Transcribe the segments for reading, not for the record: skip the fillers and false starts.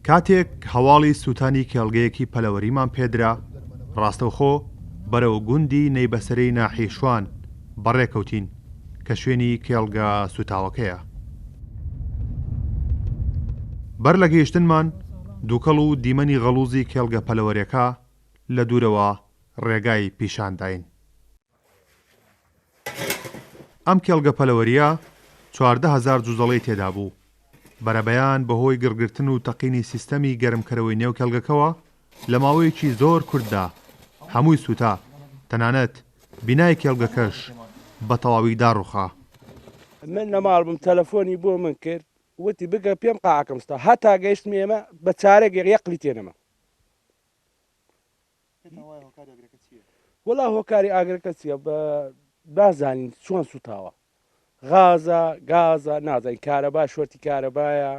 کاتێک هەواڵی سووتانی کێڵگەیەکی پەلەوەریمان پێدرا، ڕاستەوخۆ بەرەو گوندی نەیبەسەرەی ناحیشوان بەڕێکەوتین کە شوێنی کێڵگە سوتاوەکەیە. بەر لە گەیشتنمان دووکەڵ و دیمەنی غەڵوزی کێڵگە پەلەوەریەکە لە دوورەوە ڕێگای پیشانداین. ئەم کێڵگە پەلەوەریە 14,000 جوزەڵەی تێدا بوو. بەرەبەیان بەهۆی گڕگرتن و تەقینی سیستەمی گەرمکەرەوەی نێو کێڵگەکەوە لە ماوەیەکی زۆر کورتدا هەمووی سوتا، تەنانەت بینای کێڵگەکەش بە تەواوی داڕوخا. من لە ماڵ بووم، تەلەفۆنی بۆ من کرد، وتی بگە پێم قاعەکەم ستا، هەتا گەیشتم ئێمە بە چارەێک یەقلی تێنەما. وەڵا هۆکاری ئاگرەکە چییە؟ بازانین چۆن سوتاوە، غازە گازە نازانین، کارەبا شۆرتی کارەبایە.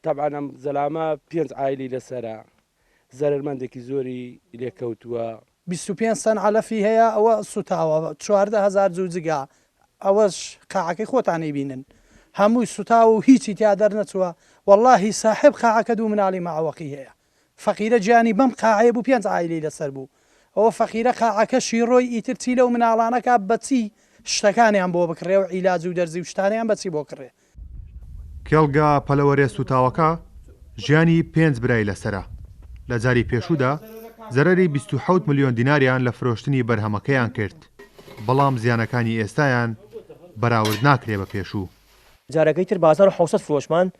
تەبعەن ئەم زەلامە 5 عایلی لەسەرە، زەرمەندێکی زۆری لێکەوتووە. 25 سەن عەلەفی هەیە، ئەوە سوتاوە 14,000 جوجگا. ئەوەش قاعەکەی خۆتانەی بینن، هەمووی سوتاوە و هیچی تیا دەرنەچووە. وەڵڵاهی ساحب قاعەکە 2 مناڵی ماوەقی هەیە. فەقیرە گیانی بەم قاعەیە بوو، 5 عایلی لەسەر بوو. ئەوە فەقیرە قاعەکەشی ڕۆی ئیتر چی لەو مناڵانەکە بەچی شتەکانیان بۆ بکڕێ و عیلاج و دەرزی و شتانیان بەچی بۆ کڕێ. کێڵگە پەلەوەرێ سوتاوەکە ژیانی 5 برای لەسرە. لە جاری پێشوودا زەرەری 27 ملیۆن دیناریان لە فرۆشتنی بەرهەمەکەیان کرد، بەڵام زیانەکانی ئێستایان بەراورد ناکرێ بە پێشوو. جارەکەی تر 1600 فرۆشمان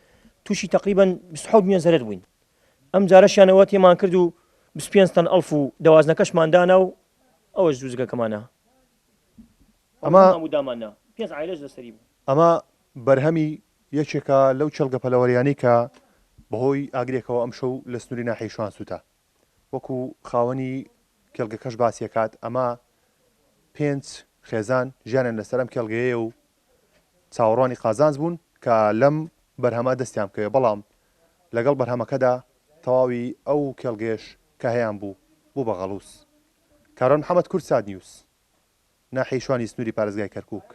تووشی تقریبان 27 میلیۆن زەرەر بووین. ئەم جارەشیانەوە تێمان کرد و 25 تەن ئەڵف و دەوازنەکەشماندانا و ئەوەش جوزگەکەمانە. ئەمە بەرهەمی یەکێکە لەو چەڵگە پەلەوەریانی کە بەهۆی ئاگرێکەوە ئەم شەو لە سنووری ناحیشوان سووتە. وەکو خاوەنی کێڵگەکەش باسیەکات، ئەمە 5 خێزان ژیانیان لەسەر ئەم کێڵگەیە و چاوەڕوانی قازانج بوون کە لەم بەرهەمە دەستیان بکەوێ، بەڵام لەگەڵ بەرهەمەکەدا تەواوی ئەو کێڵگەش کە هەیەیان بوو بە غەڵوس. کارۆن محەممەد کورد ساد نیوس، ناحیشوانی سنووری پارێزگای کەرکووک.